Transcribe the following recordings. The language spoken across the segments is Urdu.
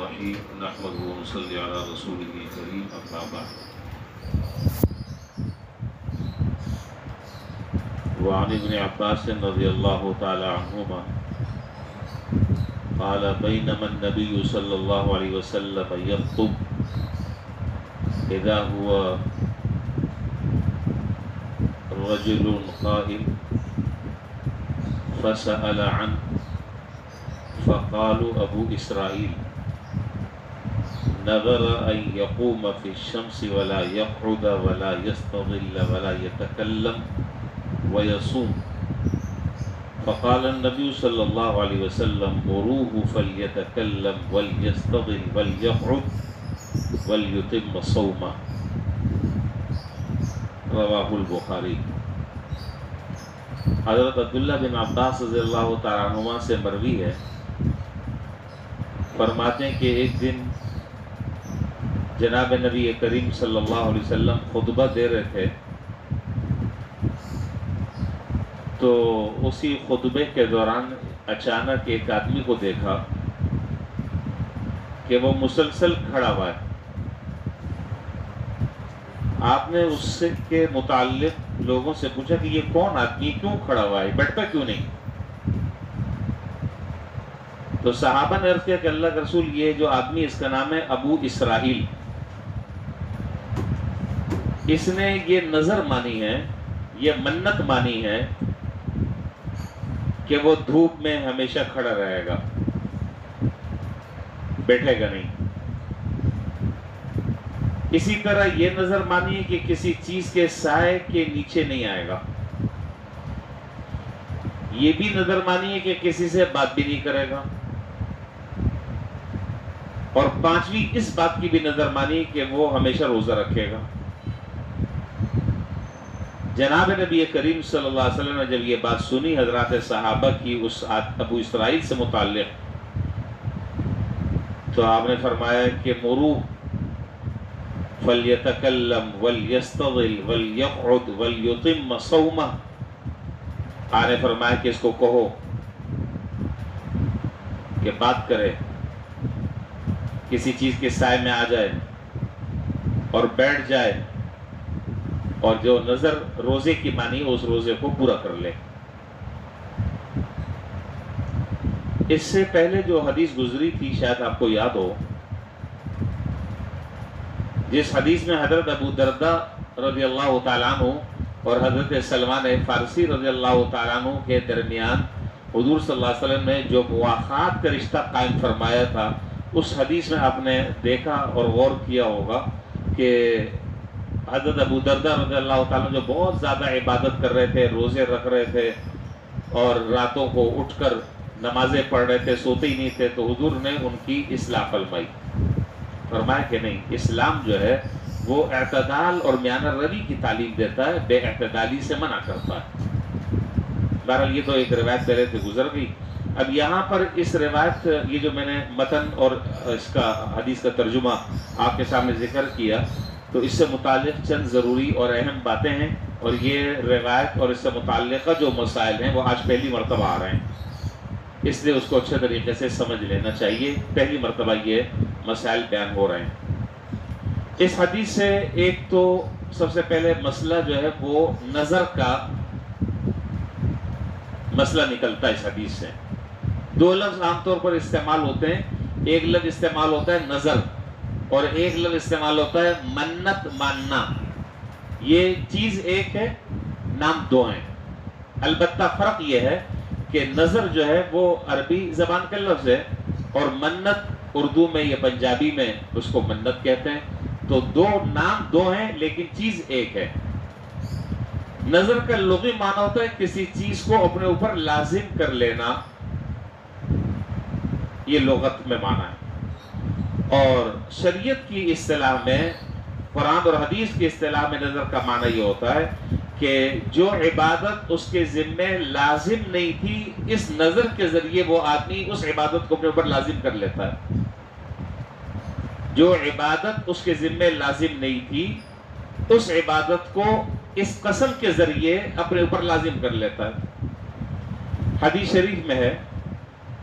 الرحيم نحمده ونصلي على رسوله الكريم أما بعد وعن ابن عباس رضي الله تعالى عنهما قال بينما النبي صلى الله عليه وسلم يخطب إذا هو رجل قائم فسأل عنه فقالوا أبو إسرائيل نظر أن يقوم في الشمس ولا يقعد ولا يستظل ولا يتكلم ويصوم فقال النبي صلى الله عليه وسلم مروه فليتكلم وليستظل وليقعد وليتم صومه رواہ البخاری۔ حضرت عبداللہ بن عباس رضی اللہ تعالیٰ عنہما سے مروی ہے، فرماتے ہیں کہ ایک دن جناب نبی کریم صلی اللہ علیہ وسلم خطبہ دے رہے تھے، تو اسی خطبے کے دوران اچانک ایک آدمی کو دیکھا کہ وہ مسلسل کھڑا ہوا ہے۔ آپ نے اس سے کے متعلق لوگوں سے پوچھا کہ یہ کون آدمی، کیوں کھڑا ہوا ہے، بیٹھتا کیوں نہیں؟ تو صحابہ نے عرض کیا کہ اللہ کے رسول یہ جو آدمی اس کا نام ہے ابو اسرائیل، اس نے یہ نظر مانی ہے، یہ منت مانی ہے کہ وہ دھوپ میں ہمیشہ کھڑا رہے گا، بیٹھے گا نہیں۔ اسی طرح یہ نظر مانی ہے کہ کسی چیز کے سائے کے نیچے نہیں آئے گا، یہ بھی نظر مانی ہے کہ کسی سے بات بھی نہیں کرے گا، اور پانچویں اس بات کی بھی نظر مانی کہ وہ ہمیشہ روزہ رکھے گا۔ جناب نبی کریم صلی اللہ علیہ وسلم نے جب یہ بات سنی حضرات صحابہ کی اس ابو اسرائیل سے متعلق، تو آپ نے فرمایا کہ مروح فَلْيَتَكَلَّمْ وَلْيَسْتَظِلْ وَلْيَقْعُدْ وَلْيُتِمَّ صَوْمَهُ، آپ نے فرمایا کہ اس کو کہو کہ بات کرے، کسی چیز کے سائے میں آ جائے اور بیٹھ جائے، اور جو نظر روزے کی مانی اس روزے کو پورا کر لے۔ اس سے پہلے جو حدیث گزری تھی شاید آپ کو یاد ہو، جس حدیث میں حضرت ابو درداء رضی اللہ تعالیٰ عنہ اور حضرت سلمان فارسی رضی اللہ تعالیٰ عنہ کے درمیان حضور صلی اللہ علیہ وسلم نے جو مواخات کا رشتہ قائم فرمایا تھا، اس حدیث میں آپ نے دیکھا اور غور کیا ہوگا کہ حضرت ابو درداء رضی اللہ تعالیٰ عنہ جو بہت زیادہ عبادت کر رہے تھے، روزے رکھ رہے تھے اور راتوں کو اٹھ کر نمازیں پڑھ رہے تھے، سوتے ہی نہیں تھے، تو حضور نے ان کی اصلاح فرمائی، فرمایا کہ نہیں، اسلام جو ہے وہ اعتدال اور میانہ روی کی تعلیم دیتا ہے، بے اعتدالی سے منع کرتا ہے۔ بہرحال یہ تو ایک روایت پہلے سے گزر گئی۔ اب یہاں پر اس روایت، یہ جو میں نے متن اور اس کا حدیث کا ترجمہ آپ کے سامنے ذکر کیا، تو اس سے متعلق چند ضروری اور اہم باتیں ہیں، اور یہ روایت اور اس سے متعلقہ جو مسائل ہیں وہ آج پہلی مرتبہ آ رہے ہیں، اس لیے اس کو اچھے طریقے سے سمجھ لینا چاہیے، پہلی مرتبہ یہ مسائل بیان ہو رہے ہیں۔ اس حدیث سے ایک تو سب سے پہلے مسئلہ جو ہے وہ نظر کا مسئلہ نکلتا ہے۔ اس حدیث سے دو لفظ عام طور پر استعمال ہوتے ہیں، ایک لفظ استعمال ہوتا ہے نظر، اور ایک لفظ استعمال ہوتا ہے منت ماننا۔ یہ چیز ایک ہے، نام دو ہیں، البتہ فرق یہ ہے کہ نظر جو ہے وہ عربی زبان کا لفظ ہے، اور منت اردو میں یا پنجابی میں اس کو منت کہتے ہیں، تو دو نام دو ہیں لیکن چیز ایک ہے۔ نظر کا لغوی معنی ہوتا ہے کسی چیز کو اپنے اوپر لازم کر لینا، یہ لغت میں معنی ہے، اور شریعت کی اصطلاح میں، قرآن اور حدیث کی اصطلاح میں نظر کا معنی یہ ہوتا ہے کہ جو عبادت اس کے ذمے لازم نہیں تھی، اس نظر کے ذریعے وہ آدمی اس عبادت کو اپنے اوپر لازم کر لیتا ہے۔ جو عبادت اس کے ذمے لازم نہیں تھی، اس عبادت کو اس قسم کے ذریعے اپنے اوپر لازم کر لیتا ہے۔ حدیث شریف میں ہے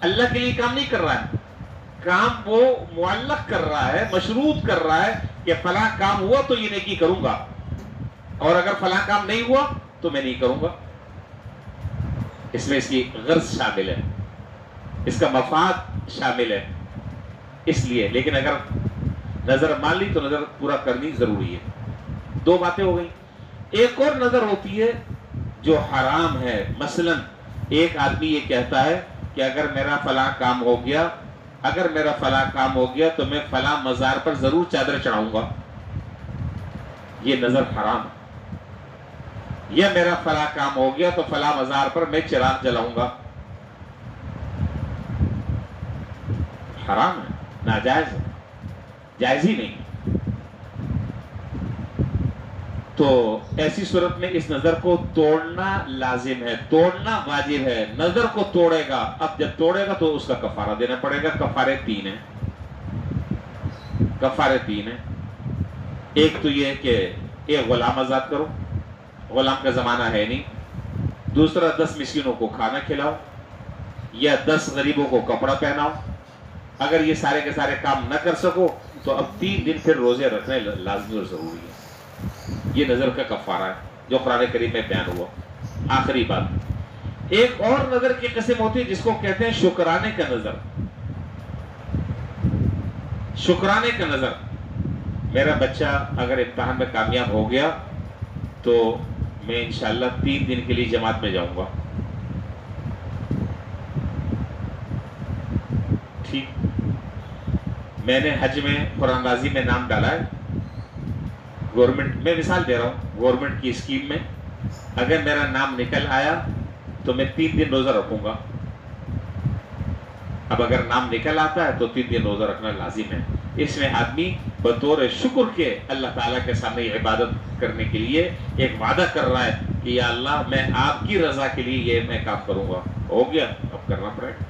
اللہ کے لیے کام نہیں کر رہا ہے، کام وہ معلق کر رہا ہے، مشروط کر رہا ہے کہ فلاں کام ہوا تو یہ نیکی کروں گا، اور اگر فلاں کام نہیں ہوا تو میں نہیں کروں گا۔ اس میں اس کی غرض شامل ہے، اس کا مفاد شامل ہے، اس لیے۔ لیکن اگر نظر مان لی تو نظر پورا کرنی ضروری ہے۔ دو باتیں ہو گئی۔ ایک اور نظر ہوتی ہے جو حرام ہے، مثلا ایک آدمی یہ کہتا ہے کہ اگر میرا فلاں کام ہو گیا، اگر میرا فلاں کام ہو گیا تو میں فلاں مزار پر ضرور چادر چڑھاؤں گا، یہ نظر حرام ہے۔ یا میرا فلاں کام ہو گیا تو فلاں مزار پر میں چراغ جلاؤں گا، حرام ہے، ناجائز ہے، جائز ہی نہیں۔ تو ایسی صورت میں اس نظر کو توڑنا لازم ہے، توڑنا واجب ہے۔ نظر کو توڑے گا، اب جب توڑے گا تو اس کا کفارہ دینا پڑے گا۔ کفارے تین ہیں، کفارے تین ہیں۔ ایک تو یہ کہ ایک غلام آزاد کرو، غلام کا زمانہ ہے نہیں۔ دوسرا 10 مسکینوں کو کھانا کھلاؤ، یا 10 غریبوں کو کپڑا پہناؤ۔ اگر یہ سارے کے سارے کام نہ کر سکو تو اب 3 دن پھر روزے رکھنے لازمی اور ضروری ہے۔ یہ نظر کا کفارہ ہے جو قرآن کریم میں بیان ہوا۔ آخری بات، ایک اور نظر کی قسم ہوتی ہے جس کو کہتے ہیں شکرانے کا نظر۔ شکرانے کا نظر، میرا بچہ اگر امتحان میں کامیاب ہو گیا تو میں انشاءاللہ 3 دن کے لیے جماعت میں جاؤں گا، ٹھیک۔ میں نے حج میں قرآن بازی میں نام ڈالا ہے، گورنمنٹ میں مثال دے رہا ہوں، گورنمنٹ کی اسکیم میں اگر میرا نام نکل آیا تو میں 3 دن روزہ رکھوں گا۔ اب اگر نام نکل آتا ہے تو 3 دن روزہ رکھنا لازم ہے۔ اس میں آدمی بطور شکر کے اللہ تعالیٰ کے سامنے عبادت کرنے کے لیے ایک وعدہ کر رہا ہے کہ یا اللہ میں آپ کی رضا کے لیے یہ میں کام کروں گا، ہو گیا اب کرنا پڑے گا۔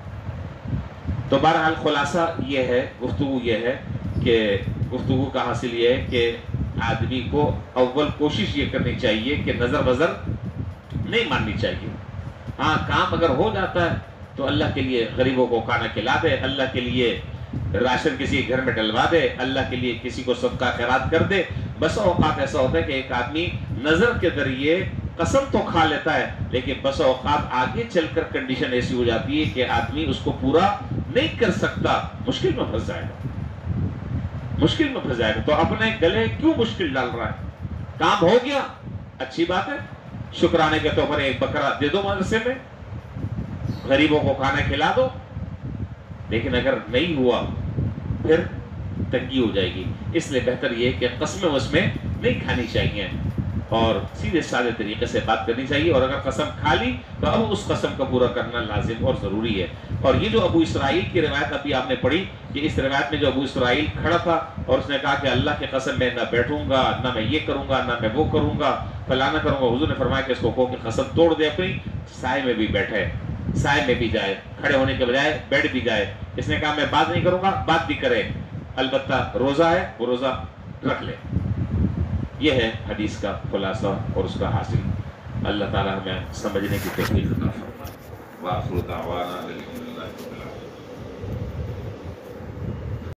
تو بہرحال خلاصہ یہ ہے، گفتگو یہ ہے کہ گفتگو کا حاصل یہ ہے کہ آدمی کو اول کوشش یہ کرنی چاہیے کہ نظر وزر نہیں ماننی چاہیے۔ ہاں کام اگر ہو جاتا ہے تو اللہ کے لیے غریبوں کو کھانا کھلا دے، اللہ کے لیے راشن کسی گھر میں ڈلوا دے، اللہ کے لیے کسی کو صدقہ خیرات کر دے۔ بس اوقات ایسا ہوتا ہے کہ ایک آدمی نظر کے ذریعے قسم تو کھا لیتا ہے، لیکن بس اوقات آگے چل کر کنڈیشن ایسی ہو جاتی ہے کہ آدمی اس کو پورا نہیں کر سکتا، مشکل میں پھنس جائے گا، مشکل میں پھنس جائے گا۔ تو اپنے گلے کیوں مشکل ڈال رہا ہے؟ کام ہو گیا اچھی بات ہے، شکرانے کے طور پر ایک بکرا دے دو مدرسے میں، غریبوں کو کھانا کھلا دو۔ لیکن اگر نہیں ہوا پھر تنگی ہو جائے گی، اس لیے بہتر یہ کہ قسمیں وسمیں نہیں کھانی چاہیے اور سیدھے سادے طریقے سے بات کرنی چاہیے، اور اگر قسم کھا لی تو اب اس قسم کا پورا کرنا لازم اور ضروری ہے۔ اور یہ جو ابو اسرائیل کی روایت ابھی آپ نے پڑھی، کہ اس روایت میں جو ابو اسرائیل کھڑا تھا اور اس نے کہا کہ اللہ کی قسم میں نہ بیٹھوں گا، نہ میں یہ کروں گا، نہ میں وہ کروں گا، فلانا کروں گا، حضور نے فرمایا کہ اس کو کہو کہ قسم توڑ دے اپنی، سائے میں بھی بیٹھے، سائے میں بھی جائے، کھڑے ہونے کے بجائے بیٹھ بھی جائے۔ اس نے کہا میں بات نہیں کروں گا، بات بھی کرے، البتہ روزہ ہے وہ روزہ رکھ لے۔ یہ ہے حدیث کا خلاصہ اور اس کا حاصل۔ اللہ تعالیٰ ہمیں سمجھنے کی توفیق عطا فرمائے۔ وآخر دعوانا